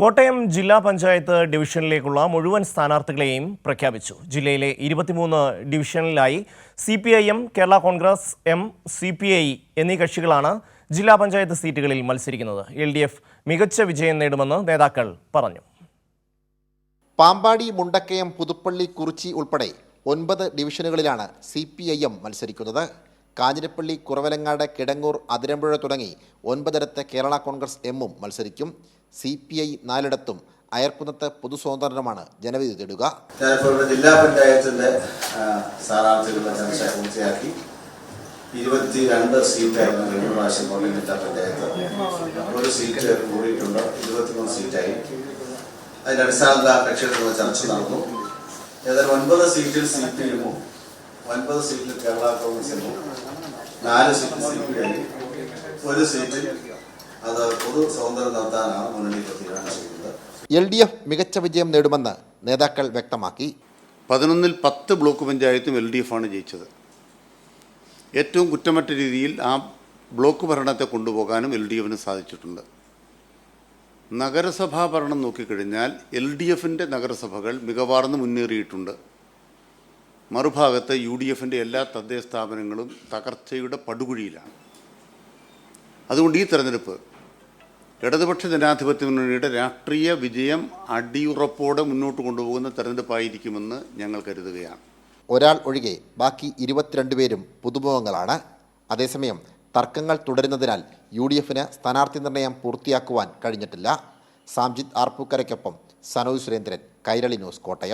കോട്ടയം ജില്ലാ പഞ്ചായത്ത് ഡിവിഷനിലേക്കുള്ള മുഴുവൻ സ്ഥാനാർത്ഥികളെയും പ്രഖ്യാപിച്ചു. ജില്ലയിലെ 23 ഡിവിഷനിലായി CPIM, Kerala Congress M, CPI എന്നീ കക്ഷികളാണ് ജില്ലാ പഞ്ചായത്ത് സീറ്റുകളിൽ മത്സരിക്കുന്നത്. LDF മികച്ച വിജയം നേടുമെന്ന് നേതാക്കൾ പറഞ്ഞു. പാമ്പാടി, മുണ്ടക്കയം, പുതുപ്പള്ളി, കുറിച്ചി ഉൾപ്പെടെ 9 ഡിവിഷനുകളിലാണ് CPIM മത്സരിക്കുന്നത്. കാഞ്ഞിരപ്പള്ളി, കുറവലങ്ങാട്, കിടങ്ങൂർ, അതിരമ്പുഴ തുടങ്ങി 9 കേരള കോൺഗ്രസ് എമ്മും മത്സരിക്കും. CPI 4 അയർക്കുന്നത്ത് പൊതുസ്വതന്ത്രമാണ് ജനവിധി തേടുക. ഞാനിപ്പോൾ ഇവിടെ ജില്ലാ പഞ്ചായത്തിന്റെ സ്ഥാനാർത്ഥികളുടെ ചർച്ച പൂർത്തിയാക്കി. 22 സീറ്റായിരുന്നു കഴിഞ്ഞ പ്രാവശ്യം കോട്ടയം ജില്ലാ പഞ്ചായത്ത്. ഒരു സീറ്റ് കൂടിയിട്ടുണ്ട്, 23 സീറ്റായി. അതിന്റെ അടിസ്ഥാനത്തിൽ കക്ഷികളുടെ ചർച്ച നടന്നു. ഏതായാലും 9 സീറ്റിൽ CPIM-ഉം 9 സീറ്റിൽ കേരള കോൺഗ്രസ് എമ്മും 4 സീറ്റിൽ CPI, ഒരു സീറ്റിൽ അത് പൊതു സ്വതന്ത്രം നടത്താനാണ് മുന്നണി തീരുമാനം ചെയ്യുന്നത്. LDF മികച്ച വിജയം നേടുമെന്ന് നേതാക്കൾ വ്യക്തമാക്കി. 11-ൽ 10 ബ്ലോക്ക് പഞ്ചായത്തും LDF ആണ് ജയിച്ചത്. ഏറ്റവും കുറ്റമറ്റ രീതിയിൽ ആ ബ്ലോക്ക് ഭരണത്തെ കൊണ്ടുപോകാനും LDF-ന് സാധിച്ചിട്ടുണ്ട്. നഗരസഭാ ഭരണം നോക്കിക്കഴിഞ്ഞാൽ LDF-ൻ്റെ നഗരസഭകൾ മികവാർന്ന് മുന്നേറിയിട്ടുണ്ട്. മറുഭാഗത്ത് UDF-ൻ്റെ എല്ലാ തദ്ദേശ സ്ഥാപനങ്ങളും തകർച്ചയുടെ പടുകുഴിയിലാണ്. അതുകൊണ്ട് ഈ തെരഞ്ഞെടുപ്പ് ഇടതുപക്ഷ ജനാധിപത്യ മുന്നണിയുടെ രാഷ്ട്രീയ വിജയം അടിയുറപ്പോടെ മുന്നോട്ട് കൊണ്ടുപോകുന്ന തെരഞ്ഞെടുപ്പായിരിക്കുമെന്ന് ഞങ്ങൾ കരുതുകയാണ്. ഒരാൾ ഒഴികെ ബാക്കി 22 പേരും പുതുമുഖങ്ങളാണ്. അതേസമയം തർക്കങ്ങൾ തുടരുന്നതിനാൽ UDF-ന് സ്ഥാനാർത്ഥി നിർണയം പൂർത്തിയാക്കുവാൻ കഴിഞ്ഞിട്ടില്ല. സാംജിത് ആർപ്പൂക്കരയ്ക്കൊപ്പം സനോജ് സുരേന്ദ്രൻ, കൈരളി ന്യൂസ്, കോട്ടയം.